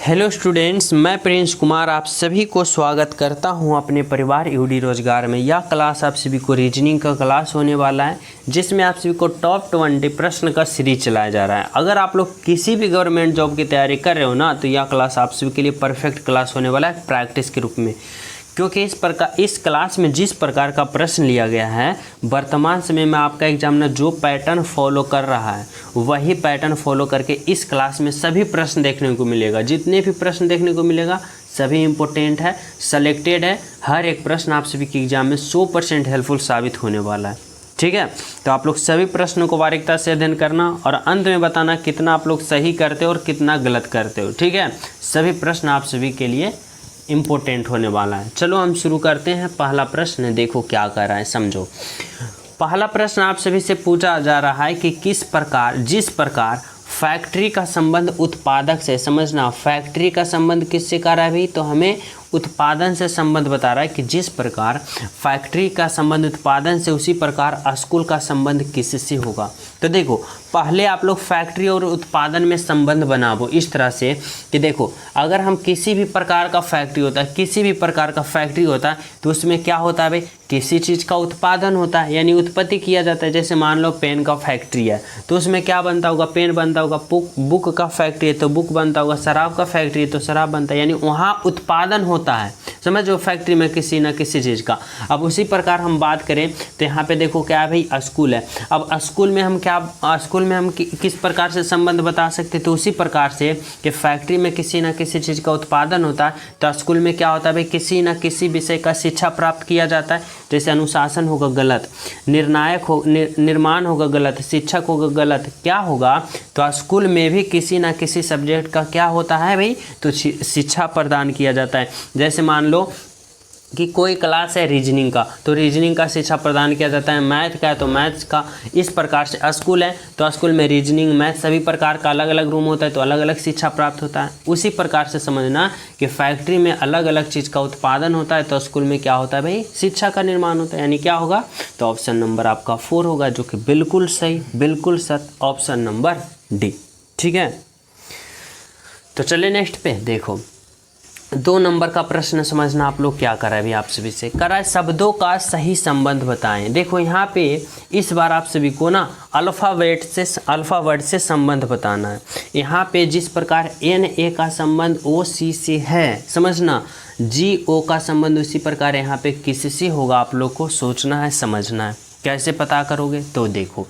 Hello students, मैं Prince Kumar आप सभी को स्वागत करता हूं अपने परिवार यूडी रोजगार में। यह क्लास आप सभी को रीजनिंग का क्लास होने वाला है, जिसमें आप सभी को टॉप 20 प्रश्न का सीरीज चलाया जा रहा है। अगर आप लोग किसी भी गवर्नमेंट जॉब की तैयारी कर रहे हो ना, तो यह क्लास आप सभी के लिए परफेक्ट क्लास होने वाला है प्रैक्टिस के रूप में। क्योंकि इस क्लास में जिस प्रकार का प्रश्न लिया गया है, वर्तमान समय में आपका एग्जामिनर जो पैटर्न फॉलो कर रहा है वही पैटर्न फॉलो करके इस क्लास में सभी प्रश्न देखने को मिलेगा। जितने भी प्रश्न देखने को मिलेगा सभी इम्पोर्टेंट है, सेलेक्टेड है। हर एक प्रश्न आप सभी के एग्जाम में 100% हेल्पफुल साबित होने वाला है। ठीक है, तो आप लोग सभी प्रश्नों को बारीकता से अध्ययन करना और अंत में बताना कितना आप लोग सही करते हो और कितना गलत करते हो। ठीक है, सभी प्रश्न आप सभी के लिए इम्पोर्टेंट होने वाला है। चलो हम शुरू करते हैं। पहला प्रश्न देखो क्या कर रहा है, समझो। पहला प्रश्न आप सभी से पूछा जा रहा है कि जिस प्रकार फैक्ट्री का संबंध उत्पादक से, समझना फैक्ट्री का संबंध किससे कर रहा है भाई, तो हमें उत्पादन से संबंध बता रहा है कि जिस प्रकार फैक्ट्री का संबंध उत्पादन से, उसी प्रकार स्कूल का संबंध किससे होगा। तो देखो, पहले आप लोग फैक्ट्री और उत्पादन में संबंध बनाओ इस तरह से कि देखो, अगर हम किसी भी प्रकार का फैक्ट्री होता है तो उसमें क्या होता है भाई, किसी चीज़ का उत्पादन होता है, यानी उत्पत्ति किया जाता है। जैसे मान लो पेन का फैक्ट्री है तो उसमें क्या बनता होगा, पेन बनता होगा। बुक का फैक्ट्री है तो बुक बनता होगा। शराब का फैक्ट्री है तो शराब बनता है, यानी वहाँ उत्पादन होता है, समझो, फैक्ट्री में किसी न किसी चीज़ का। अब उसी प्रकार हम बात करें तो यहाँ पे देखो क्या है भाई, स्कूल है। अब स्कूल में हम किस प्रकार से संबंध बता सकते हैं, तो उसी प्रकार से कि फैक्ट्री में किसी न किसी चीज़ का उत्पादन होता है तो स्कूल में क्या होता है भाई, किसी न किसी विषय का शिक्षा प्राप्त किया जाता है। जैसे अनुशासन होगा गलत, निर्माण होगा गलत, शिक्षक होगा गलत, क्या होगा, तो स्कूल में भी किसी न किसी सब्जेक्ट का क्या होता है भाई, तो शिक्षा प्रदान किया जाता है। जैसे मान लो कि कोई क्लास है रीजनिंग का, तो रीजनिंग का शिक्षा प्रदान किया जाता है। मैथ का है तो मैथ्स का। इस प्रकार से स्कूल है तो स्कूल में रीजनिंग, मैथ सभी प्रकार का अलग अलग रूम होता है तो अलग अलग शिक्षा प्राप्त होता है। उसी प्रकार से समझना कि फैक्ट्री में अलग अलग चीज़ का उत्पादन होता है तो स्कूल में क्या होता है भाई, शिक्षा का निर्माण होता है। यानी क्या होगा, तो ऑप्शन नंबर आपका 4 होगा, जो कि बिल्कुल सही, बिल्कुल सत्य, ऑप्शन नंबर डी। ठीक है, तो चलिए नेक्स्ट पे देखो। 2 नंबर का प्रश्न समझना आप लोग क्या कर रहा है अभी, आप सभी से कर रहा है शब्दों का सही संबंध बताएं। देखो यहाँ पे इस बार आप सभी को ना अल्फ़ावर्ड से संबंध बताना है। यहाँ पे जिस प्रकार NA का संबंध OC से है, समझना, GO का संबंध उसी प्रकार यहाँ पे किससे होगा, आप लोग को सोचना है, समझना है। कैसे पता करोगे, तो देखो,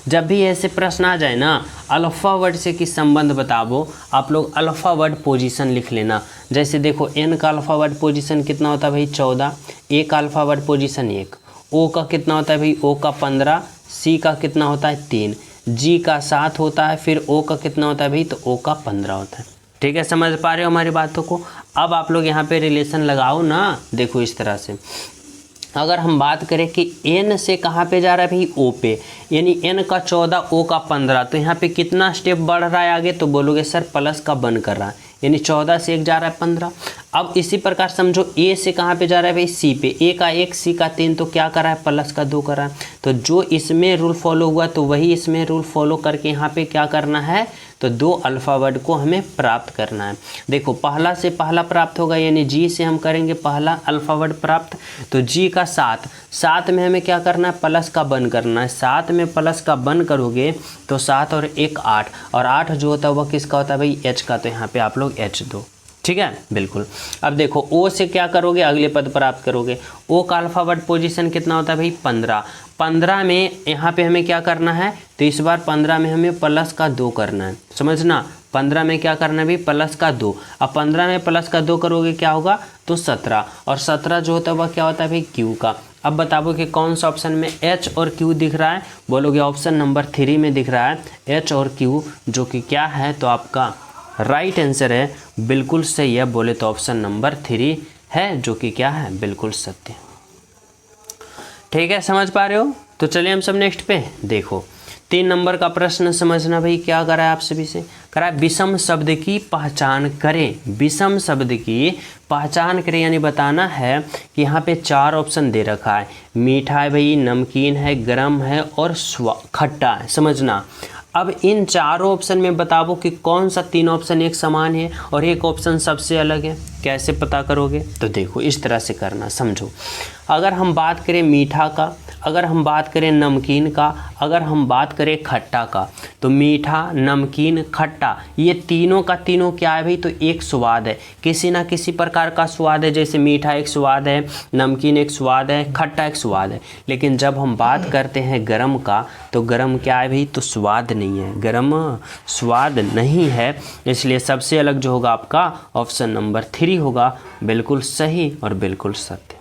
जब भी ऐसे प्रश्न आ जाए ना, अल्फ़ावर्ड से किस संबंध बताओ, आप लोग अल्फ़ावर्ड पोजीशन लिख लेना। जैसे देखो, N का अल्फ़ावर्ड पोजीशन कितना होता है भाई, 14, A का अल्फ़ावर्ड पोजीशन 1, O का कितना होता है भाई, O का 15, C का कितना होता है 3, G का 7 होता है, फिर O का कितना होता है भाई, तो O का 15 होता है। ठीक है, समझ पा रहे हो हमारी बातों को। अब आप लोग यहाँ पे रिलेशन लगाओ ना, देखो इस तरह से। अगर हम बात करें कि N से कहाँ पे जा रहा है भाई, O पे, यानी N का 14, O का 15, तो यहाँ पे कितना स्टेप बढ़ रहा है आगे, तो बोलोगे सर प्लस का बन कर रहा है, यानी 14 से 1 जा रहा है 15। अब इसी प्रकार समझो A से कहाँ पे जा रहा है भाई, C पे, A का 1, C का 3, तो क्या कर रहा है, प्लस का 2 कर रहा है। तो जो इसमें रूल फॉलो हुआ तो वही इसमें रूल फॉलो करके यहाँ पे क्या करना है, तो 2 अल्फ़ावर्ड को हमें प्राप्त करना है। देखो, पहला से पहला प्राप्त होगा, यानी G से हम करेंगे पहला अल्फ़ावर्ड प्राप्त, तो G का 7 में हमें क्या करना है, प्लस का बन करना है। 7 में प्लस का बन करोगे तो 7 और 1 8, और 8 जो होता है वह किसका होता है भाई, H का, तो यहाँ पे आप लोग H दो। ठीक है, बिल्कुल। अब देखो, O से क्या करोगे, अगले पद प्राप्त करोगे। O का अल्फ़ावर्ड पोजीशन कितना होता है भाई, 15 में यहाँ पे हमें क्या करना है, तो इस बार 15 में हमें प्लस का 2 करना है, समझना। 15 में क्या करना है भाई, प्लस का 2। अब 15 में प्लस का 2 करोगे क्या होगा, तो 17, और 17 जो होता है वह क्या होता है भाई, Q का। अब बताओ कि कौन सा ऑप्शन में H और Q दिख रहा है, बोलोगे ऑप्शन नंबर 3 में दिख रहा है H और Q, जो कि क्या है, तो आपका राइट आंसर है, बिल्कुल सही है। बोले तो ऑप्शन नंबर 3 है, जो कि क्या है, बिल्कुल सत्य। ठीक है, समझ पा रहे हो। तो चलिए हम सब नेक्स्ट पे देखो। 3 नंबर का प्रश्न समझना भाई, क्या करा है आप सभी से, करा है विषम शब्द की पहचान करें। विषम शब्द की पहचान करें, यानी बताना है कि यहाँ पे 4 ऑप्शन दे रखा है, मीठा है भाई, नमकीन है, गरम है और खट्टा है। समझना, अब इन चारों ऑप्शन में बताओ कि कौन सा 3 ऑप्शन एक समान है और एक ऑप्शन सबसे अलग है। कैसे पता करोगे? तो देखो इस तरह से करना, समझो। अगर हम बात करें मीठा का, अगर हम बात करें नमकीन का, अगर हम बात करें खट्टा का, तो मीठा, नमकीन, खट्टा, ये तीनों का तीनों क्या है भाई? तो एक स्वाद है, किसी ना किसी प्रकार का स्वाद है। जैसे मीठा एक स्वाद है, नमकीन एक स्वाद है, खट्टा एक स्वाद है। लेकिन जब हम बात करते हैं गरम का, तो गरम क्या है भाई? तो स्वाद नहीं है, गरम स्वाद नहीं है। इसलिए सबसे अलग जो होगा आपका ऑप्शन नंबर 3 होगा, बिल्कुल सही और बिल्कुल सत्य।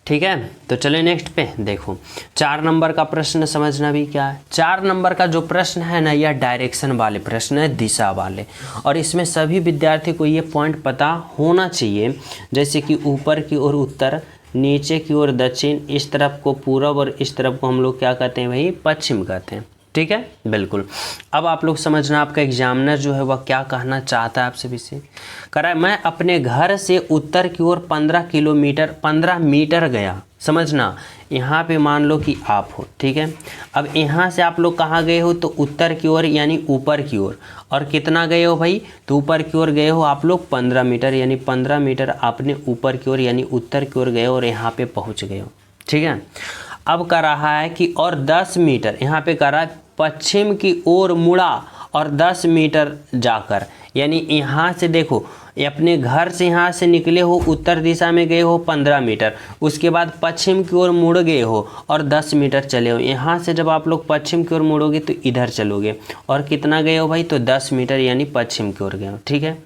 ठीक है, तो चलिए नेक्स्ट पे देखो। 4 नंबर का प्रश्न समझना भी क्या है। 4 नंबर का जो प्रश्न है ना, यह डायरेक्शन वाले प्रश्न है, दिशा वाले। और इसमें सभी विद्यार्थी को ये पॉइंट पता होना चाहिए, जैसे कि ऊपर की ओर उत्तर, नीचे की ओर दक्षिण, इस तरफ को पूरब और इस तरफ को हम लोग क्या कहते हैं भाई? पश्चिम कहते हैं। ठीक है, बिल्कुल। अब आप लोग समझना, आपका एग्जामिनर जो है वह क्या कहना चाहता है आप सभी से। कह रहा है मैं अपने घर से उत्तर की ओर 15 मीटर गया। समझना, यहाँ पे मान लो कि आप हो, ठीक है। अब यहाँ से आप लोग कहाँ गए हो? तो उत्तर की ओर यानी ऊपर की ओर। और कितना गए हो भाई? तो ऊपर की ओर गए हो आप लोग 15 मीटर, यानी 15 मीटर आपने ऊपर की ओर यानी उत्तर की ओर गए और यहाँ पे पहुँच गए हो। ठीक है, अब कह रहा है कि और 10 मीटर, यहाँ पे कह रहा है पश्चिम की ओर मुड़ा और 10 मीटर जाकर, यानी यहाँ से देखो, अपने घर से यहाँ से निकले हो, उत्तर दिशा में गए हो 15 मीटर, उसके बाद पश्चिम की ओर मुड़ गए हो और 10 मीटर चले हो। यहाँ से जब आप लोग पश्चिम की ओर मुड़ोगे तो इधर चलोगे और कितना गए हो भाई? तो 10 मीटर यानी पश्चिम की ओर गए हो। ठीक है,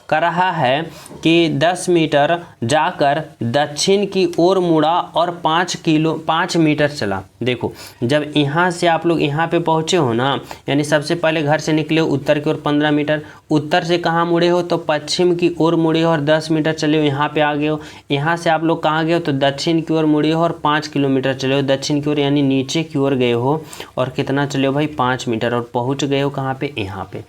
कह रहा है कि 10 मीटर जाकर दक्षिण की ओर मुड़ा और 5 मीटर चला। देखो, जब यहाँ से आप लोग यहाँ पे पहुँचे हो ना, यानी सबसे पहले घर से निकले हो उत्तर की ओर 15 मीटर, उत्तर से कहाँ मुड़े हो? तो पश्चिम की ओर मुड़े हो और 10 मीटर चले हो, यहाँ पे आ गए हो। यहाँ से आप लोग कहाँ गए हो? तो दक्षिण की ओर मुड़े हो और 5 किलोमीटर चले हो दक्षिण की ओर, यानी नीचे की ओर गए हो और कितना चले हो भाई? 5 मीटर, और पहुँच गए हो कहाँ पे? यहाँ पे।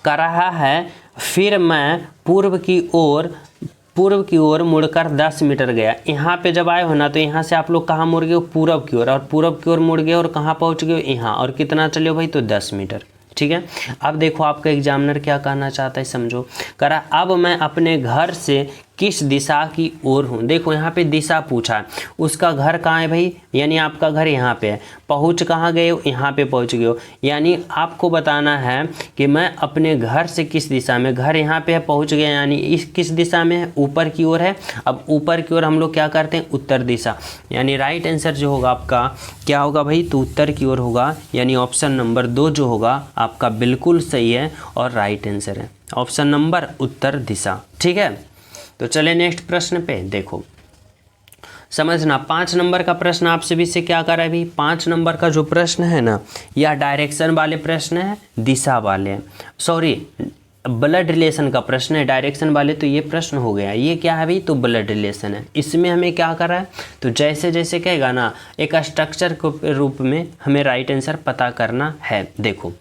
कह रहा है फिर मैं पूर्व की ओर मुड़कर 10 मीटर गया। यहाँ पे जब आए हो ना, तो यहाँ से आप लोग कहाँ मुड़ गए हो? पूरब की ओर, और पूरब की ओर मुड़ गए और कहाँ पहुँच गए हो? यहाँ, और कितना चले हो भाई? तो 10 मीटर। ठीक है, अब देखो आपका एग्जामिनर क्या कहना चाहता है, समझो। कह रहा अब मैं अपने घर से किस दिशा की ओर हूँ। देखो यहाँ पे दिशा पूछा है, उसका घर कहाँ है भाई? यानी आपका घर यहाँ पे है। पहुँच कहाँ गए हो? यहाँ पे पहुँच गए हो। यानी आपको बताना है कि मैं अपने घर से किस दिशा में, घर यहाँ पे है, पहुँच गया, यानी इस किस दिशा में है? ऊपर की ओर है। अब ऊपर की ओर हम लोग क्या करते हैं? उत्तर दिशा, यानी राइट आंसर जो होगा आपका क्या होगा भाई? तो उत्तर की ओर होगा, यानी ऑप्शन नंबर 2 जो होगा आपका बिल्कुल सही है और राइट आंसर है ऑप्शन नंबर उत्तर दिशा। ठीक है, तो चले नेक्स्ट प्रश्न पे देखो। समझना, 5 नंबर का प्रश्न आपसे भी से क्या कर रहा है भाई? 5 नंबर का जो प्रश्न है ना, यह डायरेक्शन वाले प्रश्न है, दिशा वाले, सॉरी ब्लड रिलेशन का प्रश्न है। डायरेक्शन वाले तो ये प्रश्न हो गया, ये क्या है भाई? तो ब्लड रिलेशन है। इसमें हमें क्या कर रहा है? तो जैसे जैसे कहेगा ना, एक स्ट्रक्चर के रूप में हमें राइट आंसर पता करना है। देखो,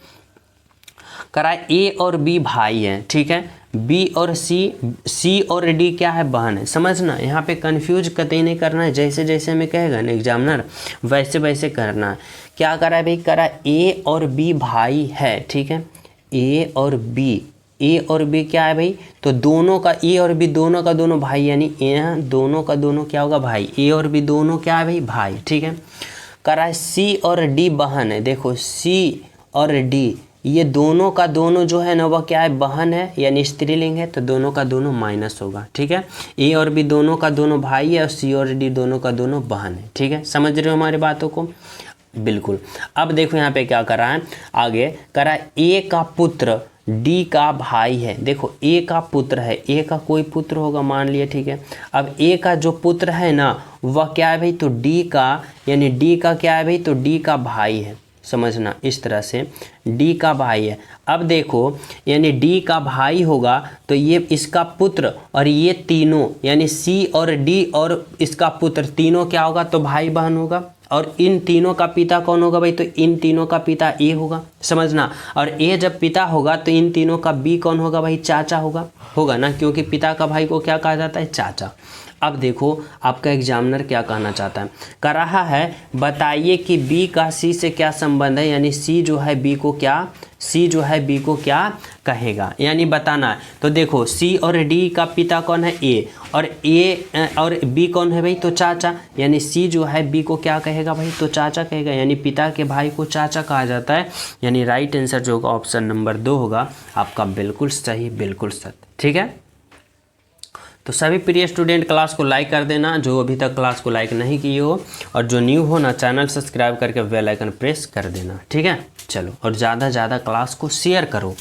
करा ए और बी भाई हैं, ठीक है, बी और सी और डी क्या है? बहन है। समझना, यहाँ पे कंफ्यूज कतई नहीं करना है, जैसे जैसे हमें कहेगा ना एग्जामिनर वैसे वैसे करना है। क्या करा है भाई? करा ए और बी भाई है, ठीक है, ए और बी क्या है भाई? तो दोनों का, ए और बी दोनों का दोनों भाई, यानी यहाँ दोनों का दोनों क्या होगा भाई? ए और बी दोनों क्या है भाई? भाई। ठीक है, करा है सी और डी बहन है। देखो, सी और डी ये दोनों का दोनों जो है ना वह क्या है? बहन है, यानी स्त्रीलिंग है, तो दोनों का दोनों माइनस होगा। ठीक है, ए और बी दोनों का दोनों भाई है और सी और डी दोनों का दोनों बहन है। ठीक है, समझ रहे हो हमारी बातों को? बिल्कुल। अब देखो यहाँ पे क्या करा है, आगे करा ए का पुत्र डी का भाई है। देखो, ए का पुत्र है, ए का कोई पुत्र होगा मान लिया, ठीक है। अब ए का जो पुत्र है ना वह क्या है भाई? तो डी का, यानी डी का क्या है भाई? तो डी का भाई है। समझना, इस तरह से डी का भाई है। अब देखो, यानी डी का भाई होगा तो ये इसका पुत्र और ये तीनों, यानी सी और डी और इसका पुत्र तीनों क्या होगा? तो भाई बहन होगा। और इन तीनों का पिता कौन होगा भाई, तो इन तीनों का पिता ए होगा, समझना। और ए जब पिता होगा तो इन तीनों का बी कौन होगा भाई, चाचा होगा ना, क्योंकि पिता का भाई को क्या कहा जाता है, चाचा। अब देखो आपका एग्जामिनर क्या कहना चाहता है, कह रहा है बताइए कि बी का सी से क्या संबंध है, यानी सी जो है बी को क्या कहेगा, यानी बताना है। तो देखो सी और डी का पिता कौन है, ए और बी कौन है भाई, तो चाचा, यानी सी जो है बी को क्या कहेगा भाई, तो चाचा कहेगा, यानी पिता के भाई को चाचा कहा जाता है। यानी राइट आंसर जो होगा ऑप्शन नंबर 2 होगा आपका, बिल्कुल सही, बिल्कुल सत्य। ठीक है, तो सभी प्रिय स्टूडेंट क्लास को लाइक कर देना जो अभी तक क्लास को लाइक नहीं किए हो, और जो न्यू हो ना चैनल सब्सक्राइब करके बेल आइकन प्रेस कर देना। ठीक है, चलो, और ज़्यादा से ज़्यादा क्लास को शेयर करो।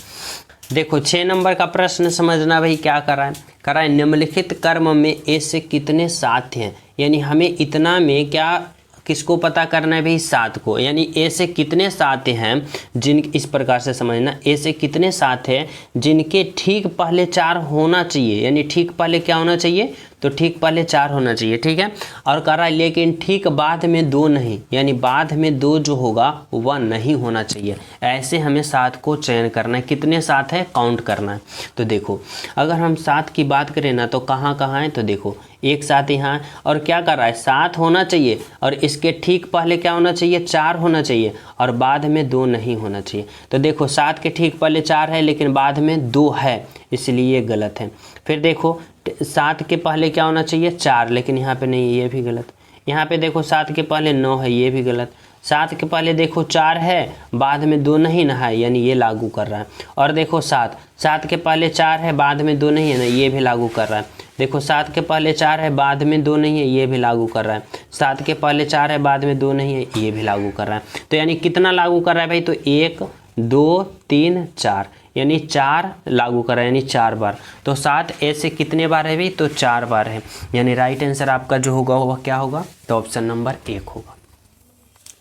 देखो 6 नंबर का प्रश्न समझना भाई, क्या करा है निम्नलिखित कर्म में ए से कितने साथ हैं, यानी हमें इतना में क्या किसको पता करना है भाई, 7 को, यानी ए से कितने साथ हैं जिन, इस प्रकार से समझना, ए से कितने साथ हैं जिनके ठीक पहले 4 होना चाहिए, यानी ठीक पहले क्या होना चाहिए, तो ठीक पहले 4 होना चाहिए। ठीक है, और कह रहा है लेकिन ठीक बाद में 2 नहीं, यानी बाद में 2 जो होगा वह नहीं होना चाहिए। ऐसे हमें 7 को चयन करना है, कितने साथ है काउंट करना है। तो देखो अगर हम 7 की बात करें ना तो कहाँ है, तो देखो एक साथ यहाँ, और क्या कर रहा है 7 होना चाहिए, और इसके ठीक पहले क्या होना चाहिए, 4 होना चाहिए, और बाद में 2 नहीं होना चाहिए। तो देखो 7 के ठीक पहले 4 है लेकिन बाद में 2 है, इसलिए ये गलत है। फिर देखो 7 के पहले क्या होना चाहिए, 4, लेकिन यहाँ पे नहीं, ये भी गलत। यहाँ पे देखो 7 के पहले 9 है, ये भी गलत। 7 के पहले देखो 4 है, बाद में 2 नहीं ना है, यानी ये लागू कर रहा है। और देखो 7 के पहले 4 है, बाद में 2 नहीं है ना, ये भी लागू कर रहा है। देखो 7 के पहले 4 है, बाद में 2 नहीं है, ये भी लागू कर रहा है। 7 के पहले 4 है, बाद में 2 नहीं है, ये भी लागू कर रहा है। तो यानी कितना लागू कर रहा है भाई, तो 1 2 3 4, यानी 4 लागू कर रहा है, यानी 4 बार। तो 7 ऐसे कितने बार है भाई, तो 4 बार है। यानी राइट आंसर आपका जो होगा वह क्या होगा, तो ऑप्शन नंबर 1 होगा।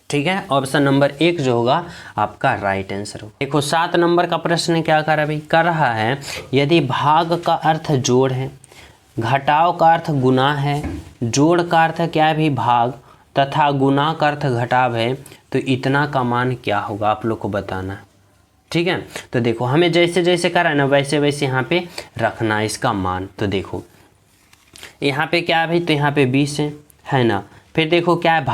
ठीक है, ऑप्शन नंबर 1 जो होगा आपका राइट आंसर होगा। देखो 7 नंबर का प्रश्न क्या कर रहा है भाई, कर रहा है यदि भाग का अर्थ जोड़ है, घटाव का अर्थ गुना है, जोड़ का अर्थ क्या है भाई भाग, तथा गुना का अर्थ घटाव है, तो इतना का मान क्या होगा आप लोग को बताना है। ठीक है, तो देखो हमें जैसे जैसे करा है ना वैसे वैसे यहाँ पे रखना है इसका मान। तो देखो यहाँ पे क्या है भाई, तो यहाँ पे 20 है ना। फिर देखो क्या है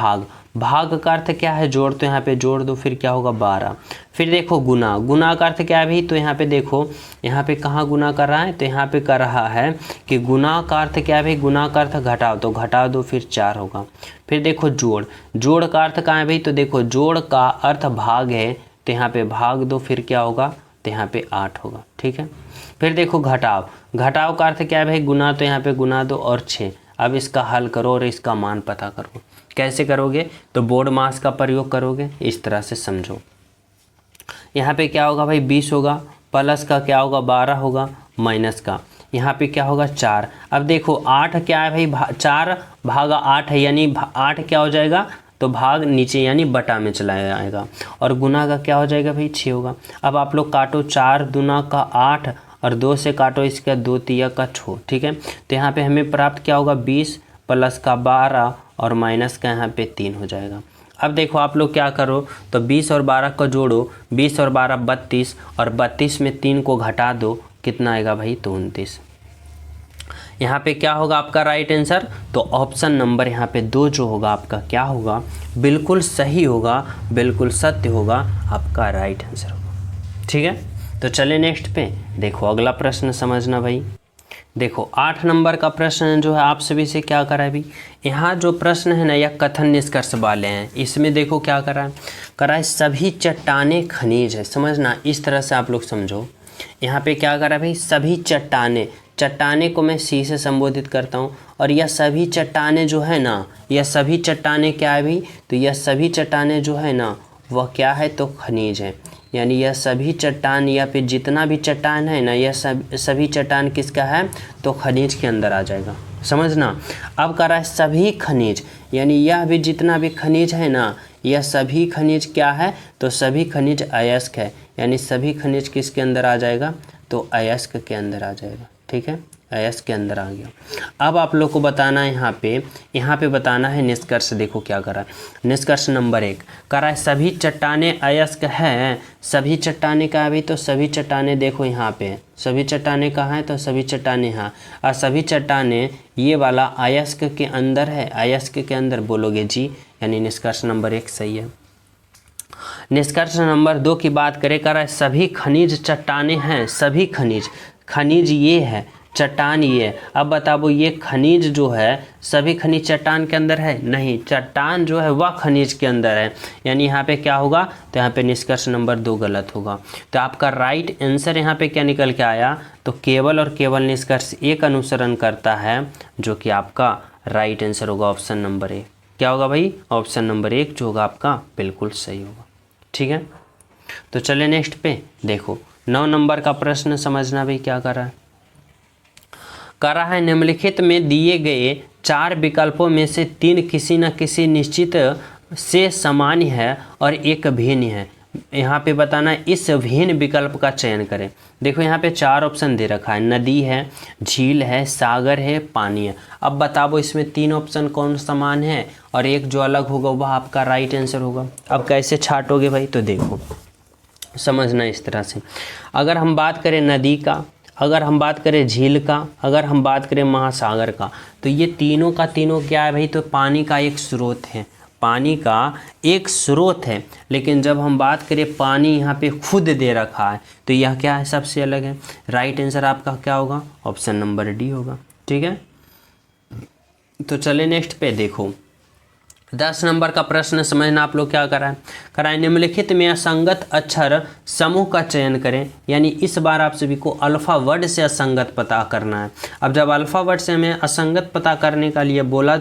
भाग का अर्थ क्या है, जोड़, तो यहाँ पे जोड़ दो, फिर क्या होगा 12। फिर देखो गुना का अर्थ क्या है भाई, तो यहाँ पे देखो यहाँ पे कहाँ गुना कर रहा है, तो यहाँ पे कर रहा है कि गुना का अर्थ क्या है भाई, गुना का अर्थ घटाओ, तो घटा दो, फिर 4 होगा। फिर देखो जोड़ का अर्थ कहाँ है भाई, तो देखो जोड़ का अर्थ भाग है, तो यहाँ पे भाग दो, फिर क्या होगा, तो यहाँ पे 8 होगा। ठीक है, फिर देखो घटाव का अर्थ क्या है भाई, गुना, तो यहाँ पे गुना दो और 6। अब इसका हल करो और इसका मान पता करो। कैसे करोगे, तो बोर्ड मास का प्रयोग करोगे, इस तरह से समझो। यहाँ पे क्या होगा भाई 20 होगा, प्लस का क्या होगा 12 होगा, माइनस का यहाँ पे क्या होगा 4। अब देखो 8 क्या है भाई, 4 भागा 8 है, यानी 8 क्या हो जाएगा, तो भाग नीचे यानी बटा में चला जाएगा, और गुना का क्या हो जाएगा भाई 6 होगा। अब आप लोग काटो, 4 दूना का 8 और 2 से काटो इसका 2 तिया का 6। ठीक है, तो यहाँ पे हमें प्राप्त क्या होगा 20 प्लस का 12 और माइनस का यहाँ पे 3 हो जाएगा। अब देखो आप लोग क्या करो, तो 20 और 12 को जोड़ो, 20 और 12 32, और 32 में 3 को घटा दो, कितना आएगा भाई, तो 29। यहाँ पे क्या होगा आपका राइट आंसर, तो ऑप्शन नंबर यहाँ पे 2 जो होगा आपका क्या होगा, बिल्कुल सही होगा, बिल्कुल सत्य होगा, आपका राइट आंसर होगा। ठीक है, तो चले नेक्स्ट पे। देखो अगला प्रश्न समझना भाई। देखो 8 नंबर का प्रश्न जो है आप सभी से क्या करा है भाई, यहाँ जो प्रश्न है ना यह कथन निष्कर्ष वाले हैं। इसमें देखो क्या करा है सभी चट्टाने खनिज है, समझना इस तरह से आप लोग समझो। यहाँ पे क्या करा है भाई, सभी चट्टाने को मैं सी से संबोधित करता हूँ, और यह सभी चट्टाने जो है ना, यह सभी चट्टाने क्या है भाई, तो यह सभी चट्टाने जो है ना वह क्या है, तो खनिज है। यानी यह सभी चट्टान या फिर जितना भी चट्टान है ना, यह सभी चट्टान किसका है, तो खनिज के अंदर आ जाएगा, समझना। अब कह रहा है सभी खनिज, यानी यह भी जितना भी खनिज है ना, यह सभी खनिज क्या है, तो सभी खनिज अयस्क है, यानी सभी खनिज किसके अंदर आ जाएगा, तो अयस्क के अंदर आ जाएगा। ठीक है, अयस्क के अंदर आ गया। अब आप लोग को बताना है यहाँ पे बताना है निष्कर्ष। देखो क्या करा है, निष्कर्ष नंबर 1 करा है सभी चट्टानें अयस्क हैं। सभी चट्टानें का अभी तो सभी चट्टानें देखो यहाँ पे सभी चट्टानें कहाँ हैं तो सभी चट्टानें यहाँ, और सभी चट्टानें ये वाला अयस्क के अंदर है। अयस्क के अंदर बोलोगे जी, यानी निष्कर्ष नंबर 1 सही है। निष्कर्ष नंबर 2 की बात करें कर रहा है सभी खनिज चट्टानें हैं। सभी खनिज ये है, चट्टान ये है। अब बताओ ये खनिज जो है सभी खनिज चट्टान के अंदर है? नहीं, चट्टान जो है वह खनिज के अंदर है। यानी यहाँ पे क्या होगा, तो यहाँ पे निष्कर्ष नंबर 2 गलत होगा। तो आपका राइट आंसर यहाँ पे क्या निकल के आया, तो केवल और केवल निष्कर्ष 1 अनुसरण करता है, जो कि आपका राइट आंसर होगा ऑप्शन नंबर 1। क्या होगा भाई, ऑप्शन नंबर 1 जो होगा आपका बिल्कुल सही होगा। ठीक है, तो चलिए नेक्स्ट पे देखो 9 नंबर का प्रश्न समझना भाई क्या कर रहा है। कर रहा है निम्नलिखित में दिए गए 4 विकल्पों में से 3 किसी न किसी निश्चित से सामान्य है और एक भिन्न है। यहाँ पे बताना है इस भिन्न विकल्प का चयन करें। देखो यहाँ पे 4 ऑप्शन दे रखा है, नदी है, झील है, सागर है, पानी है। अब बताओ इसमें 3 ऑप्शन कौन समान है और एक जो अलग होगा वह आपका राइट आंसर होगा। अब कैसे छांटोगे भाई, तो देखो समझना इस तरह से। अगर हम बात करें नदी का, अगर हम बात करें झील का, अगर हम बात करें महासागर का, तो ये तीनों का तीनों क्या है भाई, तो पानी का एक स्रोत है। पानी का एक स्रोत है। लेकिन जब हम बात करें पानी यहाँ पे खुद दे रखा है, तो यह क्या है, सबसे अलग है। राइट आंसर आपका क्या होगा, ऑप्शन नंबर डी होगा। ठीक है, तो चले नेक्स्ट पे देखो 10 नंबर का प्रश्न समझना। आप लोग क्या कराएं निम्नलिखित में असंगत अक्षर समूह का चयन करें। यानी इस बार आप सभी को अल्फा वर्ड से असंगत पता करना है। अब जब अल्फा वर्ड से हमें असंगत पता करने का लिए बोला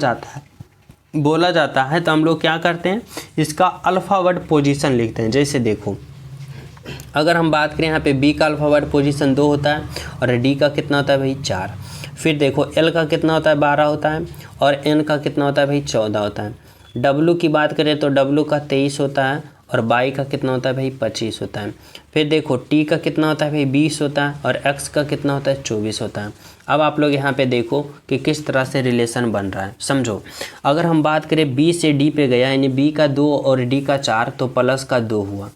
जाता है तो हम लोग क्या करते हैं, इसका अल्फा वर्ड पोजीशन लिखते हैं। जैसे देखो अगर हम बात करें यहाँ पे बी का अल्फा वर्ड पोजीशन 2 होता है और डी का कितना होता है भाई 4। फिर देखो एल का कितना होता है 12 होता है और एन का कितना होता है भाई 14 होता है। डब्लू की बात करें तो डब्लू का 23 होता है और बाई का कितना होता है भाई 25 होता है। फिर देखो टी का कितना होता है भाई 20 होता है और एक्स का कितना होता है 24 होता है। अब आप लोग यहाँ पे देखो कि किस तरह से रिलेशन बन रहा है, समझो। अगर हम बात करें बी से डी पे गया यानी बी का 2 और डी का 4 तो प्लस का 2 हुआ।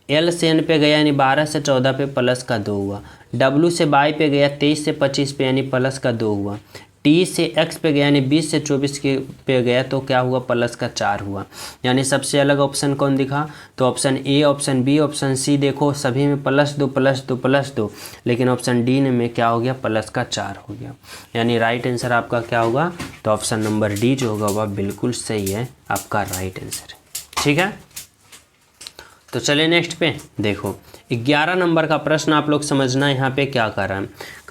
एल से एन पे गया यानी 12 से 14 पे प्लस का 2 हुआ। डब्लू से बाई पे गया 23 से 25 पे यानी प्लस का 2 हुआ। टी से एक्स पे गया यानी 20 से 24 के पे गया तो क्या हुआ, प्लस का 4 हुआ। यानी सबसे अलग ऑप्शन कौन दिखा, तो option A, option B, option C. देखो सभी में +2 +2 +2, लेकिन ऑप्शन डी में क्या हो गया, प्लस का 4 हो गया। यानी राइट आंसर आपका क्या होगा, तो ऑप्शन नंबर डी जो होगा वह बिल्कुल सही है, आपका राइट आंसर। ठीक है, तो चलिए नेक्स्ट पे देखो 11 नंबर का प्रश्न आप लोग समझना। यहाँ पे क्या कर रहा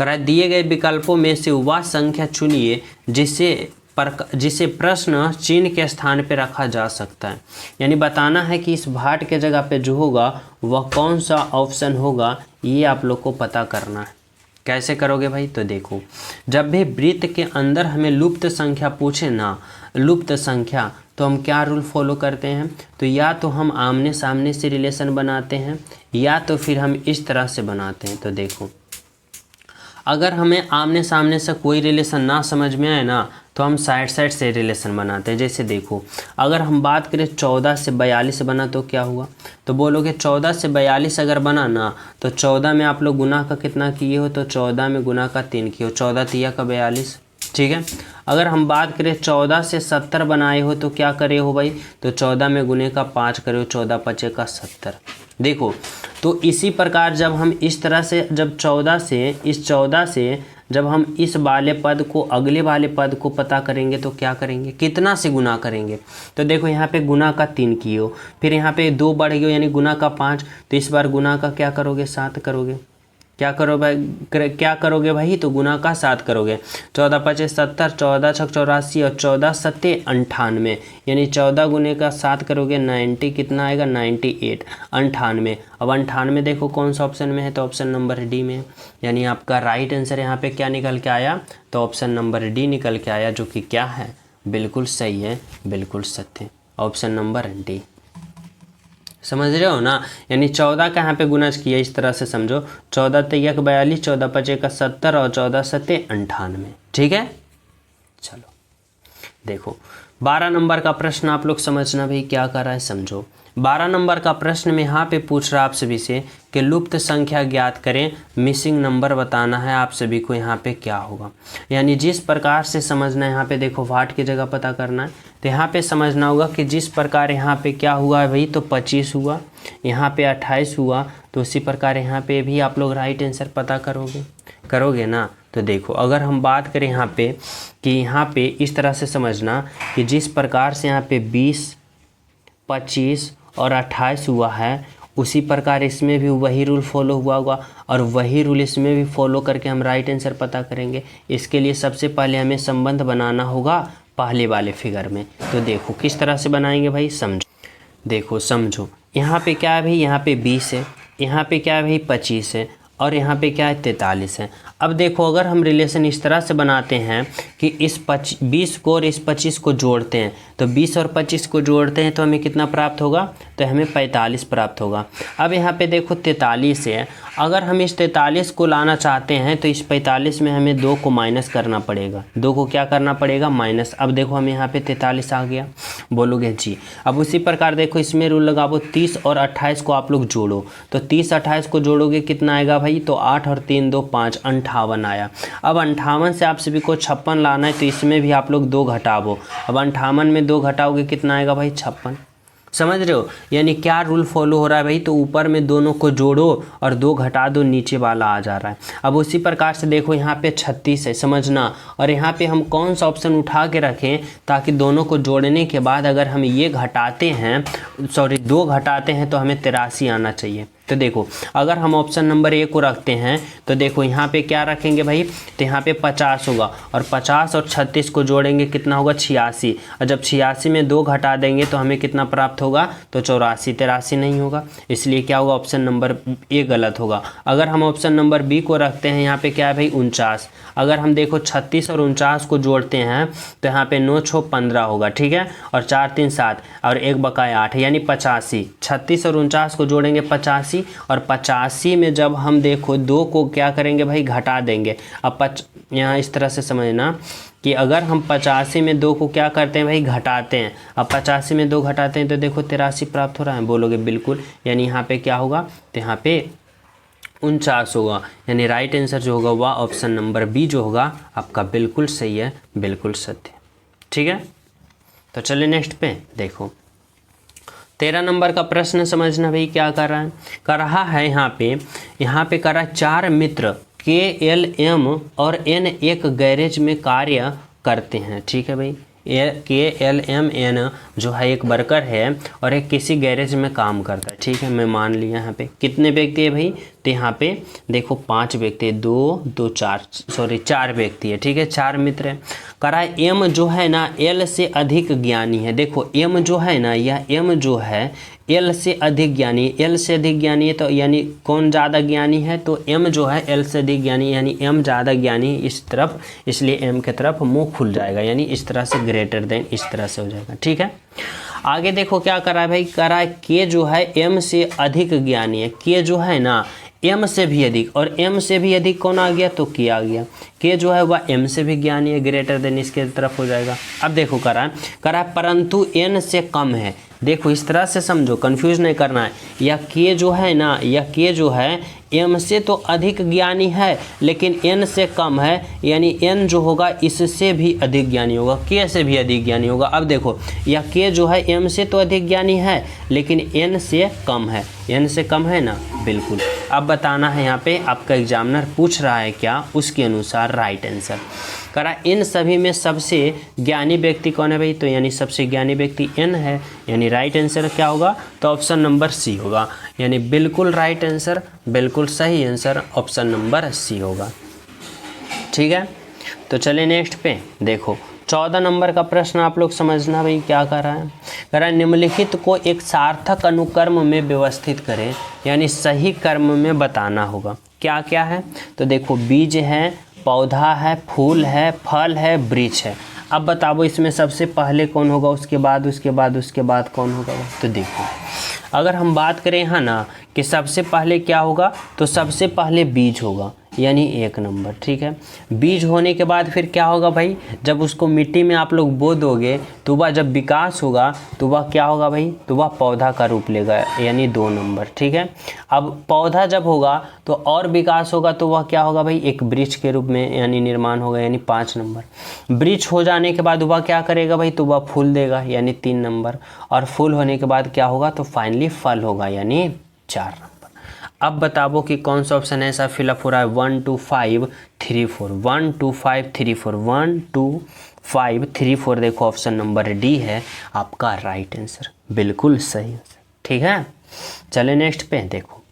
है दिए गए विकल्पों में से वह संख्या चुनिए जिसे प्रश्न चिन्ह के स्थान पे रखा जा सकता है। यानी बताना है कि इस भाट के जगह पे जो होगा वह कौन सा ऑप्शन होगा, ये आप लोग को पता करना है। कैसे करोगे भाई, तो देखो जब भी वृत्त के अंदर हमें लुप्त संख्या पूछे ना, लुप्त संख्या, तो हम क्या रूल फॉलो करते हैं, तो या तो हम आमने सामने से रिलेशन बनाते हैं या तो फिर हम इस तरह से बनाते हैं। तो देखो अगर हमें आमने सामने से कोई रिलेशन ना समझ में आए ना, तो हम साइड से रिलेशन बनाते हैं। जैसे देखो अगर हम बात करें 14 से 42 बना तो क्या हुआ, तो बोलोगे 14 से 42 अगर बना ना, तो 14 में आप लोग गुना का कितना किए हो, तो 14 में गुना का 3 किए हो, 14 तिया का 42। ठीक है, अगर हम बात करें 14 से 70 बनाए हो तो क्या करे हो भाई, तो 14 में गुने का 5 करे हो, 14 5 का 70। देखो तो इसी प्रकार जब हम इस तरह से जब 14 से जब हम इस वाले पद को अगले वाले पद को पता करेंगे तो क्या करेंगे, कितना से गुना करेंगे। तो देखो यहाँ पे गुना का 3 किए हो, फिर यहाँ पे 2 बढ़ गए यानी गुना का 5, तो इस बार गुना का क्या करोगे, 7 करोगे। क्या करोगे भाई, तो गुना का 7 करोगे। 14 5 70, 14 6 84 और 14 7 98, यानी 14 गुने का 7 करोगे 90, कितना आएगा 98, 98। अब 98 देखो कौन सा ऑप्शन में है, तो ऑप्शन नंबर डी में। यानी आपका राइट आंसर यहाँ पे क्या निकल के आया, तो ऑप्शन नंबर डी निकल के आया, जो कि क्या है, बिल्कुल सही है, बिल्कुल सत्य, ऑप्शन नंबर डी। समझ रहे हो ना। यानी 14 का यहाँ पे गुणज किया, इस तरह से समझो 14 तेयक 42, 14 पचे का 70 और 14 सत्ते 98। ठीक है, चलो देखो 12 नंबर का प्रश्न आप लोग समझना भाई क्या कर रहा है, समझो। 12 नंबर का प्रश्न में यहाँ पे पूछ रहा है आप सभी से कि लुप्त संख्या ज्ञात करें, मिसिंग नंबर बताना है आप सभी को। यहाँ पे क्या होगा, यानी जिस प्रकार से समझना है, यहाँ पे देखो वाट की जगह पता करना है, तो यहाँ पे समझना होगा कि जिस प्रकार यहाँ पे क्या हुआ है भाई, तो 25 हुआ, यहाँ पे 28 हुआ, तो उसी प्रकार यहाँ पे भी आप लोग राइट आंसर पता करोगे ना। तो देखो अगर हम बात करें यहाँ पे कि यहाँ पे इस तरह से समझना कि जिस प्रकार से यहाँ पे 20, 25 और 28 हुआ है, उसी प्रकार इसमें भी वही रूल फॉलो हुआ होगा और वही रूल इसमें भी फॉलो करके हम राइट आंसर पता करेंगे। इसके लिए सबसे पहले हमें संबंध बनाना होगा पहले वाले फिगर में। तो देखो किस तरह से बनाएंगे भाई, समझो। देखो समझो, यहाँ पे क्या है भाई, यहाँ पे 20 है, यहाँ पे क्या है भाई 25 है, और यहाँ पे क्या है 43 है। अब देखो अगर हम रिलेशन इस तरह से बनाते हैं कि इस 20 को और इस 25 को जोड़ते हैं, तो 20 और 25 को जोड़ते हैं तो हमें कितना प्राप्त होगा, तो हमें 45 प्राप्त होगा। अब यहाँ पे देखो 43 है, अगर हम इस 43 को लाना चाहते हैं तो इस 45 में हमें 2 को माइनस करना पड़ेगा। 2 को क्या करना पड़ेगा, माइनस। अब देखो हमें यहाँ पे 43 आ गया, बोलोगे जी। अब उसी प्रकार देखो इसमें रूल लगाओ, 30 और 28 को आप लोग जोड़ो, तो 30 28 को जोड़ोगे कितना आएगा भाई, तो 8 और 3 2 5, 58 आया। अब 58 से आप सभी को 56 लाना है, तो इसमें भी आप लोग 2 घटाओ। अब 58 में 2 घटाओगे कितना आएगा भाई, 56। समझ रहे हो, यानी क्या रूल फॉलो हो रहा है भाई, तो ऊपर में दोनों को जोड़ो और 2 घटा दो, नीचे वाला आ जा रहा है। अब उसी प्रकार से देखो यहाँ पे 36 है, समझना। और यहाँ पे हम कौन सा ऑप्शन उठा के रखें, ताकि दोनों को जोड़ने के बाद अगर हम ये घटाते हैं, 2 घटाते हैं, तो हमें 83 आना चाहिए। तो देखो अगर हम ऑप्शन नंबर ए को रखते हैं, तो देखो यहाँ पे क्या रखेंगे भाई, तो यहाँ पे 50 होगा, और 50 और 36 को जोड़ेंगे कितना होगा, 86। और जब 86 में 2 घटा देंगे तो हमें कितना प्राप्त होगा, तो 84। 83 नहीं होगा, इसलिए क्या होगा, ऑप्शन नंबर ए गलत होगा। अगर हम ऑप्शन नंबर बी को रखते हैं, यहाँ पे क्या है भाई 49। अगर हम देखो 36 और 49 को जोड़ते हैं, तो यहाँ पे 9 6 15 होगा, ठीक है, और 4 3 7 और 1 बकाया 8, यानी 85। 36 और 49 को जोड़ेंगे 85, और 85 में जब हम देखो 2 को क्या करेंगे भाई, घटा देंगे। अब यहाँ इस तरह से समझना कि अगर हम 85 में 2 को क्या करते हैं भाई, घटाते हैं। अब 85 में 2 घटाते हैं तो देखो 83 प्राप्त हो रहा है, बोलोगे बिल्कुल। यानी यहाँ पे क्या होगा, तो यहाँ पे 49 होगा। यानी राइट आंसर जो होगा वह ऑप्शन नंबर बी जो होगा आपका बिल्कुल सही है, बिल्कुल सत्य। ठीक है, तो चलिए नेक्स्ट पे देखो 13 नंबर का प्रश्न समझना भाई क्या कर रहा है यहाँ पे कर रहा है 4 मित्र KLM और N एक गैरेज में कार्य करते हैं। ठीक है भाई, KLMN जो है एक वर्कर है और एक किसी गैरेज में काम करता है। ठीक है, मैं मान लिया। यहाँ पे कितने व्यक्ति है भाई, तो यहाँ पे देखो 5 व्यक्ति है, 4 व्यक्ति है। ठीक है, 4 मित्र है। करा है M जो है ना L से अधिक ज्ञानी है। देखो M जो है ना, यह M जो है L से अधिक ज्ञानी, L से अधिक ज्ञानी है, तो यानी कौन ज़्यादा ज्ञानी है, तो M जो है L से अधिक ज्ञानी, यानी M ज़्यादा ज्ञानी इस तरफ, इसलिए M की तरफ मुंह खुल जाएगा, यानी इस तरह से ग्रेटर देन इस तरह से हो जाएगा। ठीक है, आगे देखो क्या करा है भाई, करा है K जो है M से अधिक ज्ञानी है। K जो है ना M से भी अधिक, और M से भी अधिक कौन आ गया, तो K आ गया। K जो है वह M से भी ज्ञानी है, ग्रेटर देन इसके तरफ हो जाएगा। अब देखो करा है परंतु N से कम है। देखो इस तरह से समझो, कंफ्यूज नहीं करना है। यह K जो है ना, यह K जो है M से तो अधिक ज्ञानी है, लेकिन N से कम है, यानी N जो होगा इससे भी अधिक ज्ञानी होगा, K से भी अधिक ज्ञानी होगा। अब देखो यह K जो है M से तो अधिक ज्ञानी है, लेकिन N से कम है। N से कम है ना, बिल्कुल। अब बताना है यहाँ पे आपका एग्जामिनर पूछ रहा है क्या, उसके अनुसार राइट आंसर करा। इन सभी में सबसे ज्ञानी व्यक्ति कौन है भाई, तो यानी सबसे ज्ञानी व्यक्ति N है, यानी राइट आंसर क्या होगा, तो ऑप्शन नंबर सी होगा। यानी बिल्कुल राइट आंसर, बिल्कुल सही आंसर ऑप्शन नंबर सी होगा। ठीक है, तो चलिए नेक्स्ट पे देखो 14 नंबर का प्रश्न आप लोग समझना भाई क्या कर रहा है निम्नलिखित को एक सार्थक अनुक्रम में व्यवस्थित करें, यानी सही क्रम में बताना होगा। क्या क्या है, तो देखो बीज है, पौधा है, फूल है, फल है, वृक्ष है। अब बताओ इसमें सबसे पहले कौन होगा, उसके बाद कौन होगा। तो देखो अगर हम बात करें यहाँ ना कि सबसे पहले क्या होगा, तो सबसे पहले बीज होगा यानी 1 नंबर, ठीक है। बीज होने के बाद फिर क्या होगा भाई, जब उसको मिट्टी में आप लोग बो दोगे तो वह जब विकास होगा तो वह क्या होगा भाई, तो वह पौधा का रूप लेगा यानी 2 नंबर, ठीक है। अब पौधा जब होगा तो और विकास होगा तो वह क्या होगा भाई, एक वृक्ष के रूप में यानी निर्माण होगा यानी 5 नंबर। वृक्ष हो जाने के बाद वह क्या करेगा भाई, तो वह फूल देगा यानी 3 नंबर, और फूल होने के बाद क्या होगा, तो फाइनली फल होगा यानी 4 नंबर। अब बताओ कि कौन सा ऑप्शन ऐसा फिलअप हो रहा है, 1 2 5 3 4, 1 2 5 3 4, 1 2 5 3 4, देखो ऑप्शन नंबर डी है आपका राइट आंसर, बिल्कुल सही आंसर, ठीक है। चले नेक्स्ट पे देखो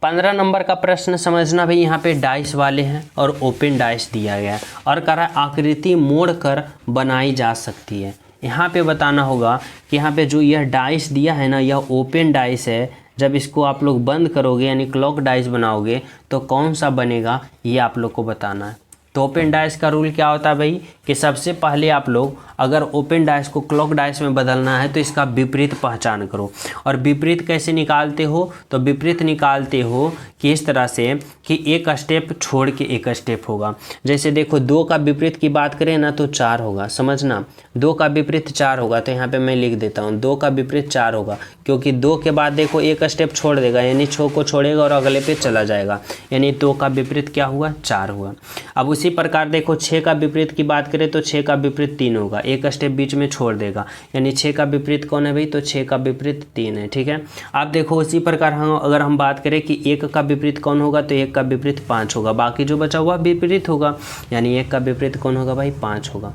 15 नंबर का प्रश्न समझना भाई। यहाँ पे डाइस वाले हैं और ओपन डाइस दिया गया है और कह रहा है आकृति मोड़ कर बनाई जा सकती है। यहाँ पे बताना होगा कि यहाँ पे जो यह डाइस दिया है ना, यह ओपन डाइस है। जब इसको आप लोग बंद करोगे यानी क्लॉक डाइस बनाओगे तो कौन सा बनेगा, ये आप लोग को बताना है। तो ओपन डाइस का रूल क्या होता है भाई, कि सबसे पहले आप लोग अगर ओपन डाइस को क्लॉक डाइस में बदलना है तो इसका विपरीत पहचान करो। और विपरीत कैसे निकालते हो, तो विपरीत निकालते हो कि इस तरह से कि एक स्टेप छोड़ के एक स्टेप होगा। जैसे देखो 2 का विपरीत की बात करें ना तो 4 होगा, समझना 2 का विपरीत 4 होगा। तो यहाँ पे मैं लिख देता हूँ 2 का विपरीत 4 होगा, क्योंकि 2 के बाद देखो एक स्टेप छोड़ देगा यानी 6 को छोड़ेगा और अगले पे चला जाएगा, यानी 2 का विपरीत क्या हुआ, 4 हुआ। अब उसी प्रकार देखो 6 का विपरीत की बात करें तो 6 का विपरीत 3 होगा, एक स्टेप बीच में छोड़ देगा, यानी 6 का विपरीत कौन है भाई, तो 6 का विपरीत 3 है, ठीक है। अब देखो उसी प्रकार हम अगर हम बात करें कि 1 का विपरीत कौन होगा, तो 1 का विपरीत 5 होगा, बाकी जो बचा हुआ विपरीत होगा, यानी 1 का विपरीत कौन होगा भाई, 5 होगा।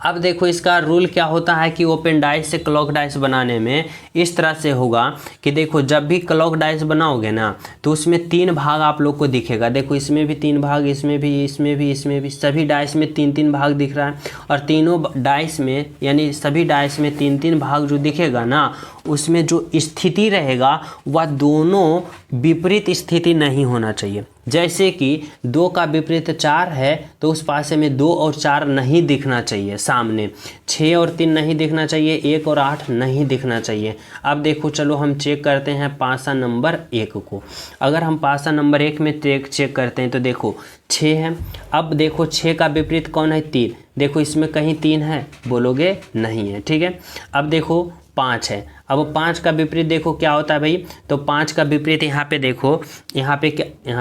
अब देखो इसका रूल क्या होता है कि ओपन डाइस से क्लॉक डाइस बनाने में इस तरह से होगा कि देखो जब भी क्लॉक डाइस बनाओगे ना तो उसमें 3 भाग आप लोग को दिखेगा। देखो इसमें भी 3 भाग, इसमें भी, इसमें भी, इसमें भी, सभी डाइस में 3-3 भाग दिख रहा है। और तीनों डाइस में यानी सभी डाइस में 3-3 भाग जो दिखेगा ना, उसमें जो स्थिति रहेगा वह दोनों विपरीत स्थिति नहीं होना चाहिए। जैसे कि 2 का विपरीत 4 है तो उस पासे में 2 और 4 नहीं दिखना चाहिए सामने, 6 और 3 नहीं दिखना चाहिए, 1 और 8 नहीं दिखना चाहिए। अब देखो चलो हम चेक करते हैं पासा नंबर 1 को। अगर हम पासा नंबर 1 में चेक करते हैं तो देखो 6 है। अब देखो 6 का विपरीत कौन है, 3, देखो इसमें कहीं 3 है, बोलोगे नहीं है, ठीक है। अब देखो 5 है, अब 5 का विपरीत देखो क्या होता है भाई, तो 5 का विपरीत यहाँ पे देखो, यहाँ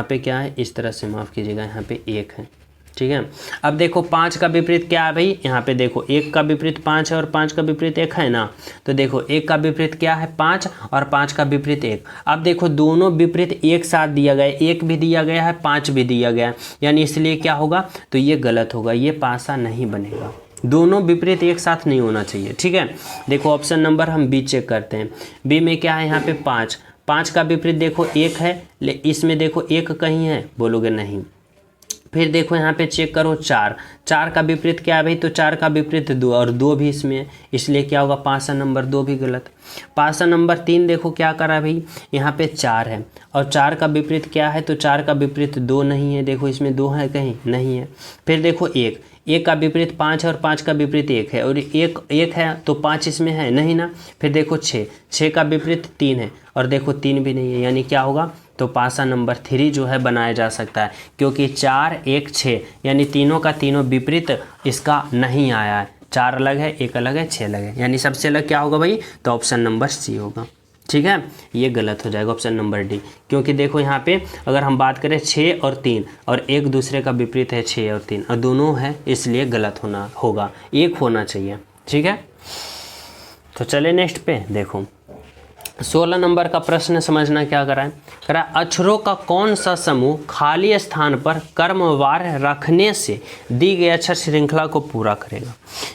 पे क्या है, इस तरह से माफ़ कीजिएगा, यहाँ पे 1 है, ठीक है। अब देखो 5 का विपरीत क्या है भाई, यहाँ पे देखो 1 का विपरीत 5 है और 5 का विपरीत 1 है ना, तो देखो 1 का विपरीत क्या है 5 और 5 का विपरीत 1। अब देखो दोनों विपरीत एक साथ दिया गया है, 1 भी दिया गया है, 5 भी दिया गया है, यानी इसलिए क्या होगा, तो ये गलत होगा, ये पासा नहीं बनेगा। दोनों विपरीत एक साथ नहीं होना चाहिए, ठीक है। देखो ऑप्शन नंबर हम बी चेक करते हैं। बी में क्या है, यहाँ पे 5 का विपरीत देखो 1 है, इसमें देखो 1 कहीं है, बोलोगे नहीं। फिर देखो यहाँ पे चेक करो 4 का विपरीत क्या है भाई, तो 4 का विपरीत 2 और 2 भी इसमें है, इसलिए क्या होगा, पासा नंबर 2 भी गलत। पासा नंबर 3 देखो क्या करा है भाई, यहाँ पे 4 है और 4 का विपरीत क्या है, तो 4 का विपरीत 2 नहीं है, देखो इसमें 2 है कहीं नहीं है। फिर देखो 1 का विपरीत 5 है और 5 का विपरीत 1 है, और 1 है तो 5 इसमें है नहीं ना। फिर देखो 6 का विपरीत 3 है और देखो 3 भी नहीं है, यानी क्या होगा, तो पासा नंबर 3 जो है बनाया जा सकता है, क्योंकि 4 1 6 यानी तीनों का तीनों विपरीत इसका नहीं आया है। 4 अलग है, 1 अलग है, 6 अलग है, यानी सबसे अलग क्या होगा भाई, तो ऑप्शन नंबर सी होगा, ठीक है। ये गलत हो जाएगा ऑप्शन नंबर डी, क्योंकि देखो यहाँ पे अगर हम बात करें 6 और 3 और एक दूसरे का विपरीत है 6 और 3 और दोनों है, इसलिए गलत होगा, 1 होना चाहिए, ठीक है। तो चले नेक्स्ट पे देखो 16 नंबर का प्रश्न समझना क्या करा है, अक्षरों का कौन सा समूह खाली स्थान पर कर्मवार रखने से दी गई अक्षर श्रृंखला को पूरा करेगा।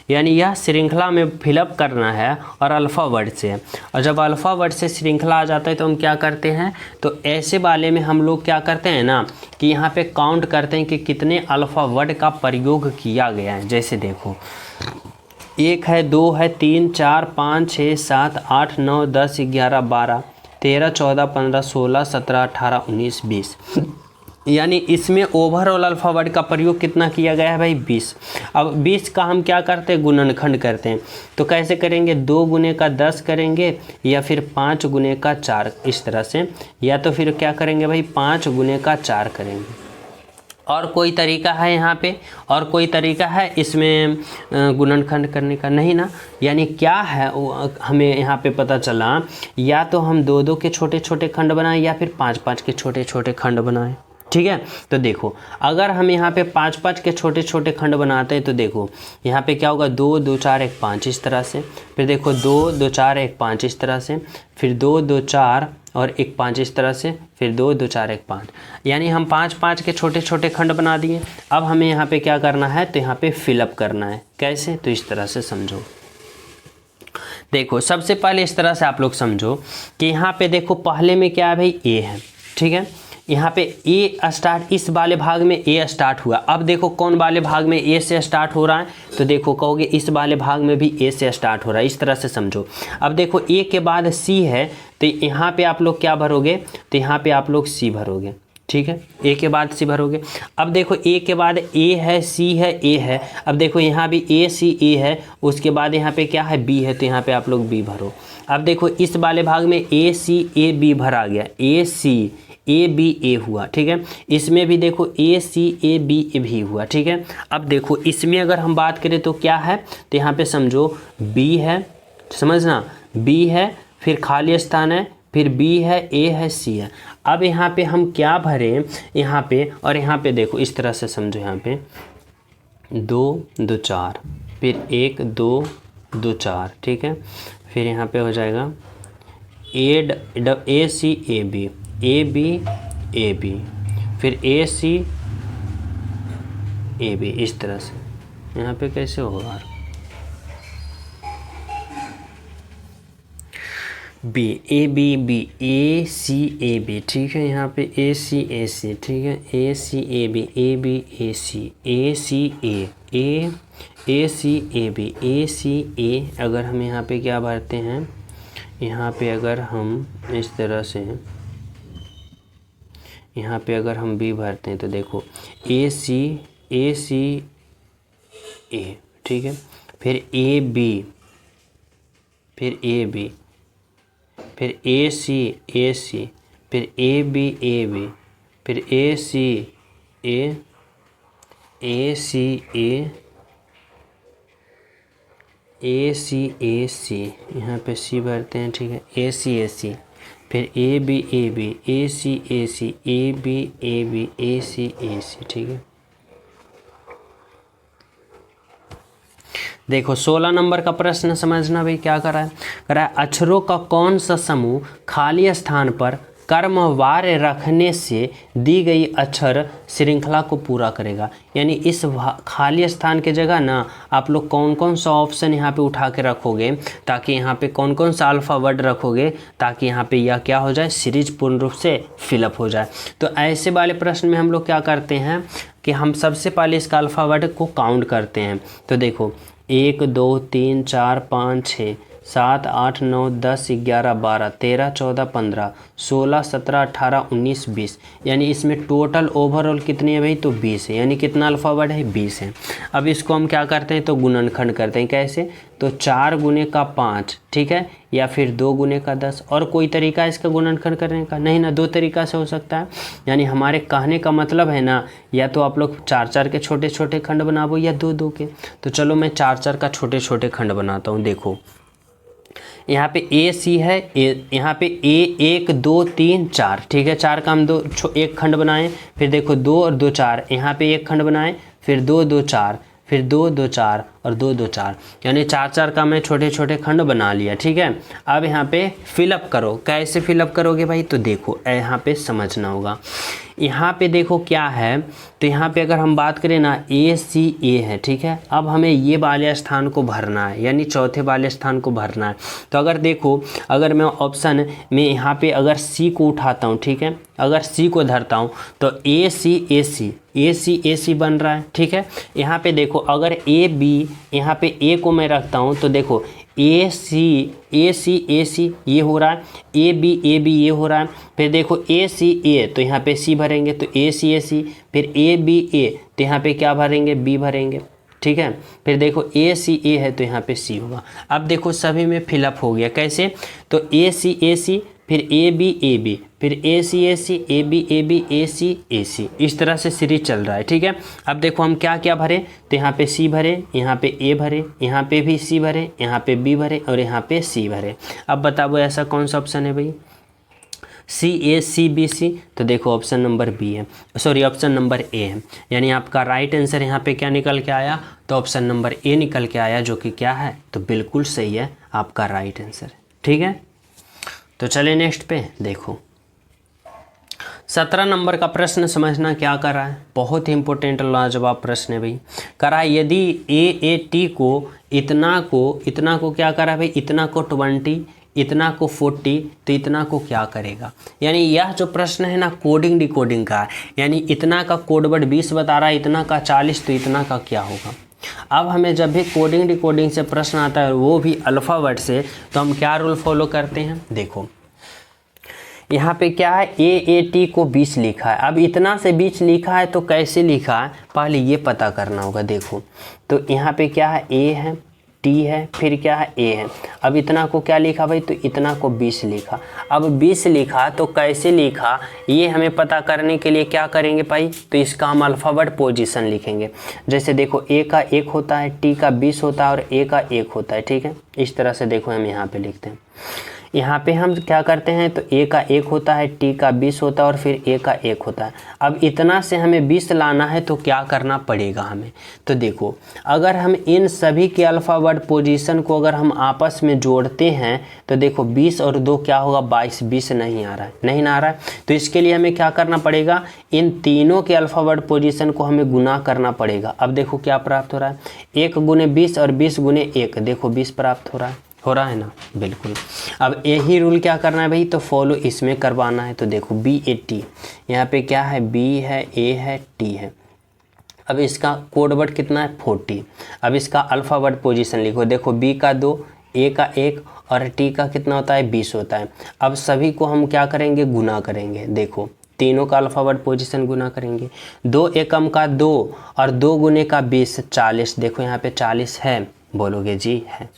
यानी यह श्रृंखला में फिलअप करना है और अल्फ़ा वर्ड से है, और जब अल्फ़ा वर्ड से श्रृंखला आ जाता है तो हम क्या करते हैं, तो ऐसे वाले में हम लोग क्या करते हैं ना कि यहाँ पे काउंट करते हैं कि कितने अल्फ़ा वर्ड का प्रयोग किया गया है। जैसे देखो 1 है, 2 है, 3 4 5 6 7 8 9 10 11 12 13 14 15 16 17 18 19 20 यानी इसमें ओवरऑल अल्फ़ाबेट का प्रयोग कितना किया गया है भाई 20। अब 20 का हम क्या करते हैं, गुणनखंड करते हैं। तो कैसे करेंगे, 2 गुने का 10 करेंगे या फिर 5 गुने का 4 इस तरह से, या तो फिर क्या करेंगे भाई 5 गुने का 4 करेंगे। और कोई तरीका है यहाँ पे, और कोई तरीका है इसमें गुणनखंड करने का, नहीं ना। यानी क्या है हमें यहाँ पे पता चला, या तो हम 2-2 के छोटे छोटे खंड बनाएं या फिर 5-5 के छोटे छोटे खंड बनाएं। ठीक है, तो देखो अगर हम यहाँ पे 5-5 के छोटे छोटे खंड बनाते हैं तो देखो यहाँ पे क्या होगा, 2 2 4 1 5 इस तरह से, फिर देखो 2 2 4 1 5 इस तरह से, फिर 2 2 4 और 1 5 इस तरह से, फिर 2 2 4 1 5। यानी हम 5-5 के छोटे छोटे खंड बना दिए। अब हमें यहाँ पे क्या करना है, तो यहाँ पे फिलअप करना है। कैसे, तो इस तरह से समझो। देखो सबसे पहले इस तरह से आप लोग समझो कि यहाँ पे देखो पहले में क्या है भाई, ए है। ठीक है, यहाँ पे ए स्टार्ट, इस वाले भाग में ए स्टार्ट हुआ। अब देखो कौन वाले भाग में ए से स्टार्ट हो रहा है, तो देखो कहोगे इस वाले भाग में भी ए से स्टार्ट हो रहा है। इस तरह से समझो। अब देखो ए के बाद सी है, तो यहाँ पे आप लोग क्या भरोगे, तो यहाँ पे आप लोग सी भरोगे। ठीक है, ए के बाद सी भरोगे। अब देखो ए के बाद ए है, सी है, ए है। अब देखो यहाँ भी ए सी ए है, उसके बाद यहाँ पे क्या है, बी है, तो यहाँ पे आप लोग बी भरो। अब देखो इस वाले भाग में ए सी ए बी भरा गया, ए सी ए बी ए हुआ। ठीक है, इसमें भी देखो ए सी ए बी भी हुआ। ठीक है, अब देखो इसमें अगर हम बात करें तो क्या है, तो यहाँ पे समझो बी है, समझना बी है, फिर खाली स्थान है, फिर बी है, ए है, सी है। अब यहाँ पे हम क्या भरें, यहाँ पे और यहाँ पे देखो इस तरह से समझो। यहाँ पे 2 2 4, फिर 1 2 2 4। ठीक है, फिर यहाँ पे हो जाएगा ए C A B, A B, फिर ए सी ए बी इस तरह से। यहाँ पे कैसे होगा, B A B B A C A B. ठीक है, यहाँ पे ए सी ए सी। ठीक है, A C A B, A B A C, A C A C A B, A C A. अगर हम यहाँ पे क्या भरते हैं, यहाँ पे अगर हम इस तरह से, यहाँ पे अगर हम बी भरते हैं तो देखो ए सी ए। ठीक है, फिर ए बी, फिर ए बी, फिर ए सी, फिर ए बी, फिर ए सी ए सी, यहाँ पे सी भरते हैं। ठीक है, ए सी, फिर ए B, A C, A B, A C. ठीक है, देखो 16 नंबर का प्रश्न समझना भाई क्या करा है, अक्षरों का कौन सा समूह खाली स्थान पर क्रमवार रखने से दी गई अक्षर श्रृंखला को पूरा करेगा। यानी इस खाली स्थान के जगह ना आप लोग कौन कौन सा ऑप्शन यहाँ पे उठा के रखोगे, ताकि यहाँ पे कौन कौन सा अल्फ़ाबेट रखोगे, ताकि यहाँ पे यह क्या हो जाए, सीरीज पूर्ण रूप से फिलअप हो जाए। तो ऐसे वाले प्रश्न में हम लोग क्या करते हैं कि हम सबसे पहले इसका अल्फ़ाबेट को काउंट करते हैं। तो देखो 1 2 3 4 5 6 7 8 9 10 11 12 13 14 15 16 17 18 19 20। यानी इसमें टोटल ओवरऑल कितनी है भाई, तो 20 है। यानी कितना अल्फ़ाबेट है, 20 है। अब इसको हम क्या करते हैं, तो गुणनखंड करते हैं। कैसे, तो 4 गुने का 5। ठीक है, या फिर 2 गुने का 10। और कोई तरीका है इसका गुणनखंड करने का, नहीं ना, 2 तरीका से हो सकता है। यानी हमारे कहने का मतलब है ना, या तो आप लोग 4-4 के छोटे छोटे खंड बनाओ या 2-2 के। तो चलो मैं 4-4 का छोटे छोटे खंड बनाता हूँ। देखो यहाँ पे ए सी है, यहाँ पे ए 1 2 3 4। ठीक है, 4 का हम एक खंड बनाएं, फिर देखो 2 और 2 4, यहाँ पे एक खंड बनाएं, फिर 2 2 4, फिर 2 2 4 और 2 2 4। यानी 4-4 का मैं छोटे छोटे खंड बना लिया। ठीक है, अब यहाँ पे फिलअप करो। कैसे फिलअप करोगे भाई, तो देखो यहाँ पे समझना होगा। यहाँ पे देखो क्या है, तो यहाँ पे अगर हम बात करें ना, ए सी ए है। ठीक है, अब हमें ये वाले स्थान को भरना है, यानी चौथे वाले स्थान को भरना है। तो अगर देखो, अगर मैं ऑप्शन में यहाँ पे अगर सी को उठाता हूँ, ठीक है, अगर सी को धरता हूँ तो ए सी बन रहा है। ठीक है, यहाँ पे देखो अगर ए बी, यहाँ पे ए को मैं रखता हूँ तो देखो ए सी ये हो रहा है, ए बी ये हो रहा है। फिर देखो ए सी ए, तो यहाँ पे सी भरेंगे तो ए सी, फिर ए बी ए तो यहाँ पे क्या भरेंगे, बी भरेंगे, ठीक है। फिर देखो ए सी ए है तो यहाँ पे सी होगा। अब देखो सभी में फिलअप हो गया, कैसे, तो ए सी फिर ए बी फिर ए सी ए बी ए सी, इस तरह से सीरीज चल रहा है, ठीक है। अब देखो हम क्या क्या भरे, तो यहाँ पे सी भरे, यहाँ पे ए भरे, यहाँ पे भी सी भरे, यहाँ पे बी भरे और यहाँ पे सी भरे। अब बताओ ऐसा कौन सा ऑप्शन है भाई, सी ए सी बी सी, तो देखो ऑप्शन नंबर बी है, सॉरी ऑप्शन नंबर ए है। यानी आपका राइट आंसर यहाँ पे क्या निकल के आया, तो ऑप्शन नंबर ए निकल के आया, जो कि क्या है, तो बिल्कुल सही है आपका राइट आंसर, ठीक है। तो चले नेक्स्ट पे देखो, 17 नंबर का प्रश्न समझना क्या कर रहा है, बहुत ही इंपॉर्टेंट लाजवाब प्रश्न है भाई। कर रहा है यदि ए टी को इतना को क्या करा है भाई, इतना को 20, इतना को 40, तो इतना को क्या करेगा। यानी यह जो प्रश्न है ना कोडिंग डिकोडिंग का है, यानी इतना का कोड वर्ड 20 बता रहा है, इतना का 40, तो इतना का क्या होगा। अब हमें जब भी कोडिंग डिकोडिंग से प्रश्न आता है, वो भी अल्फ़ाबेट से, तो हम क्या रूल फॉलो करते हैं, देखो यहाँ पे क्या है, ए टी को 20 लिखा है। अब इतना से 20 लिखा है तो कैसे लिखा है, पहले ये पता करना होगा। देखो तो यहाँ पे क्या है, ए है, टी है, फिर क्या है, ए है। अब इतना को क्या लिखा भाई, तो इतना को 20 लिखा। अब 20 लिखा तो कैसे लिखा, ये हमें पता करने के लिए क्या करेंगे भाई, तो इसका हम अल्फ़ाबेट पोजीशन लिखेंगे। जैसे देखो ए का 1 होता है, टी का 20 होता है और ए का 1 होता है, ठीक है। इस तरह से देखो हम यहाँ पे लिखते हैं। यहाँ पे हम क्या करते हैं, तो ए का 1 होता है, टी का 20 होता है और फिर ए का 1 होता है। अब इतना से हमें 20 लाना है तो क्या करना पड़ेगा हमें, तो देखो अगर हम इन सभी के अल्फ़ाबेट पोजीशन को अगर हम आपस में जोड़ते हैं तो देखो 20 और 2 क्या होगा, 22, 20 नहीं आ रहा है। तो इसके लिए हमें क्या करना पड़ेगा, इन तीनों के अल्फ़ाबेट पोजीशन को हमें गुना करना पड़ेगा। अब देखो क्या प्राप्त हो रहा है, 1 गुने 20 और 20 गुने 1, देखो 20 प्राप्त हो रहा है ना, बिल्कुल। अब यही रूल क्या करना है भाई, तो फॉलो इसमें करवाना है। तो देखो बी ए टी, यहाँ पे क्या है, बी है, ए है, टी है। अब इसका कोड वर्ड कितना है, 40। अब इसका अल्फ़ाबेट पोजीशन लिखो, देखो बी का 2, ए का 1 और टी का कितना होता है, 20 होता है। अब सभी को हम क्या करेंगे, गुना करेंगे। देखो तीनों का अल्फ़ाबेट पोजीशन गुना करेंगे, 2 एकम का 2 और 2 गुने का 20, 40। देखो यहाँ पे 40 है, बोलोगे जी है।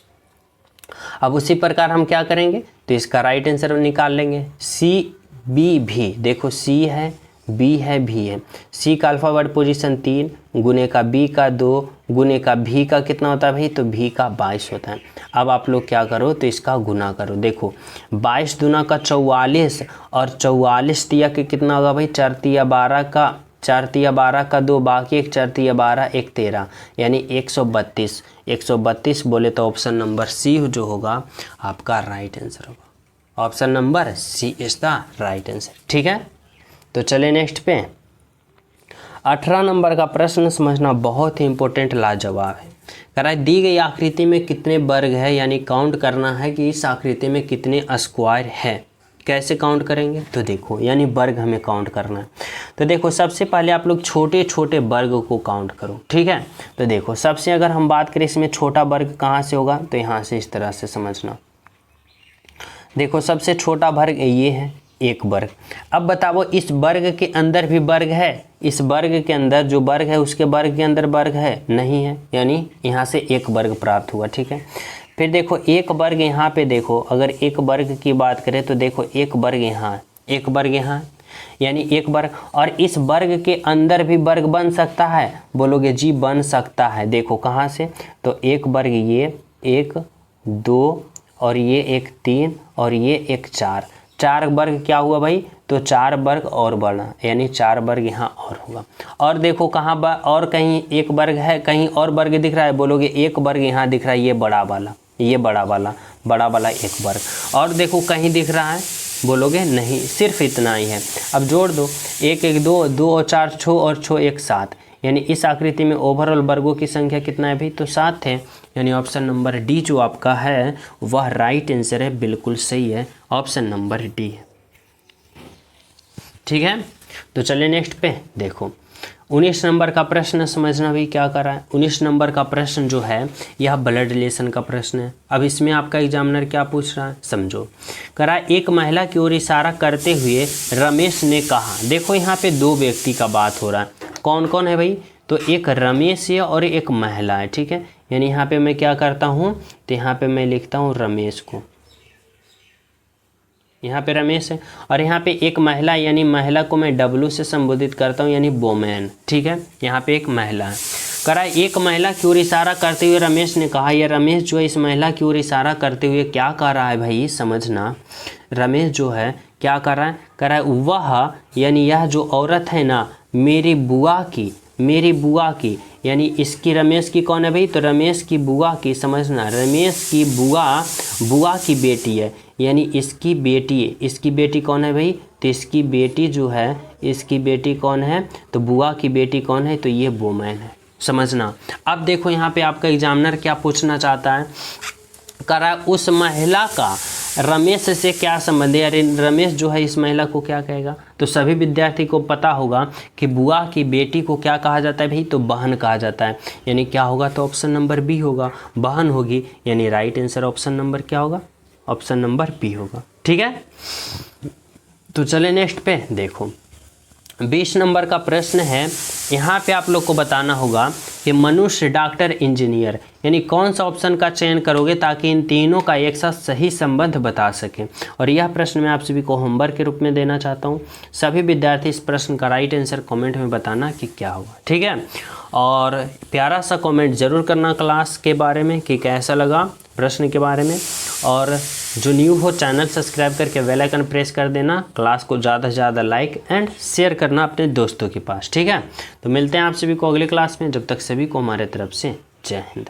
अब उसी प्रकार हम क्या करेंगे, तो इसका राइट आंसर निकाल लेंगे, सी बी भी। देखो सी है, बी है, भी है। सी का अल्फ़ाबेट पोजीशन 3, गुने का बी का 2, गुने का भी का कितना होता है भाई, तो भी का 22 होता है। अब आप लोग क्या करो, तो इसका गुना करो। देखो 22 दूना का 44 और 44 तिया के कितना होगा भाई, 4 तिया 12 का 4 तिया 12 का 2, बाकी 1 4 तिया 12, 1 13, यानी 132 बोले तो ऑप्शन नंबर सी जो होगा आपका राइट आंसर होगा। Option number C is the right answer, ठीक है। तो चले नेक्स्ट पे, 18 नंबर का प्रश्न समझना बहुत ही इंपॉर्टेंट लाजवाब है। कह रहा है दी गई आकृति में कितने वर्ग है, यानी काउंट करना है कि इस आकृति में कितने स्क्वायर है। कैसे काउंट करेंगे, तो देखो यानी वर्ग हमें काउंट करना है। तो देखो सबसे पहले आप लोग छोटे छोटे वर्ग को काउंट करो, ठीक है। तो देखो सबसे अगर हम बात करें इसमें छोटा वर्ग कहाँ से होगा, तो यहाँ से इस तरह से समझना। देखो सबसे छोटा वर्ग ये है, 1 वर्ग। अब बताओ इस वर्ग के अंदर भी वर्ग है, इस वर्ग के अंदर जो वर्ग है उसके वर्ग के अंदर वर्ग है, नहीं है, यानी यहाँ से 1 वर्ग प्राप्त हुआ, ठीक है। फिर देखो 1 वर्ग यहाँ पे, देखो अगर 1 वर्ग की बात करें तो देखो 1 वर्ग यहाँ, 1 वर्ग यहाँ, यानी 1 वर्ग। और इस वर्ग के अंदर भी वर्ग बन सकता है, बोलोगे जी बन सकता है। देखो कहाँ से, तो 1 वर्ग ये 1 2 और ये 1 3 और ये 1 4, 4 वर्ग क्या हुआ भाई, तो 4 वर्ग और बढ़ा, यानी 4 वर्ग यहाँ और होगा। और देखो कहाँ और कहीं 1 वर्ग है, कहीं और वर्ग दिख रहा है, बोलोगे 1 वर्ग यहाँ दिख रहा है, ये बड़ा वाला 1 वर्ग। और देखो कहीं दिख रहा है, बोलोगे नहीं, सिर्फ इतना ही है। अब जोड़ दो, 1 1 2 2 और 4 6 और 6 1 7, यानी इस आकृति में ओवरऑल वर्गों की संख्या कितना है भाई, तो 7 है। यानी ऑप्शन नंबर डी जो आपका है वह राइट आंसर है, बिल्कुल सही है, ऑप्शन नंबर डी है, ठीक है। तो चलिए नेक्स्ट पे देखो, 19 नंबर का प्रश्न समझना भी क्या कर रहा है। 19 नंबर का प्रश्न जो है यह ब्लड रिलेशन का प्रश्न है। अब इसमें आपका एग्जामिनर क्या पूछ रहा है समझो। कह रहा है एक महिला की ओर इशारा करते हुए रमेश ने कहा। देखो यहाँ पे दो व्यक्ति का बात हो रहा है, कौन कौन है भाई, तो एक रमेश है और एक महिला है, ठीक है। यानी यहाँ पे मैं क्या करता हूँ, तो यहाँ पे मैं लिखता हूँ रमेश को, यहाँ पे रमेश है, और यहाँ पे एक महिला, यानी महिला को मैं W से संबोधित करता हूँ, यानी वोमेन, ठीक है। यहाँ पे एक महिला है। कह रहा है एक महिला की ओर इशारा करते हुए रमेश ने कहा। यह रमेश जो है इस महिला की ओर इशारा करते हुए क्या कर रहा है भाई, समझना। रमेश जो है क्या कर रहा है, कह रहा है वह, यानी यह जो औरत है ना, मेरी बुआ की, यानी इसकी रमेश की कौन है भाई, तो रमेश की बुआ की, समझना, रमेश की बुआ की बेटी है, यानी इसकी बेटी है। इसकी बेटी कौन है भाई, तो इसकी बेटी जो है, इसकी बेटी कौन है, तो बुआ की बेटी कौन है, तो ये वोमेन है, समझना। अब देखो यहाँ पे आपका एग्जामिनर क्या पूछना चाहता है, कह रहा है उस महिला का रमेश से क्या संबंध है। अरे रमेश जो है इस महिला को क्या कहेगा, तो सभी विद्यार्थी को पता होगा कि बुआ की बेटी को क्या कहा जाता है भाई, तो बहन कहा जाता है। यानी क्या होगा, तो ऑप्शन नंबर बी होगा, बहन होगी। यानी राइट आंसर ऑप्शन नंबर क्या होगा, ऑप्शन नंबर बी होगा, ठीक है। तो चले नेक्स्ट पे देखो। 20 नंबर का प्रश्न है, यहाँ पे आप लोग को बताना होगा कि मनुष्य, डॉक्टर, इंजीनियर, यानी कौन सा ऑप्शन का चयन करोगे ताकि इन तीनों का एक साथ सही संबंध बता सकें। और यह प्रश्न मैं आप सभी को होमवर्क के रूप में देना चाहता हूँ। सभी विद्यार्थी इस प्रश्न का राइट आंसर कमेंट में बताना कि क्या होगा, ठीक है। और प्यारा सा कमेंट जरूर करना क्लास के बारे में कि कैसा लगा, प्रश्न के बारे में। और जो न्यू हो चैनल सब्सक्राइब करके बेल आइकन प्रेस कर देना। क्लास को ज़्यादा से ज़्यादा लाइक एंड शेयर करना अपने दोस्तों के पास, ठीक है। तो मिलते हैं आप सभी को अगली क्लास में, जब तक सभी को हमारे तरफ से जय हिंद।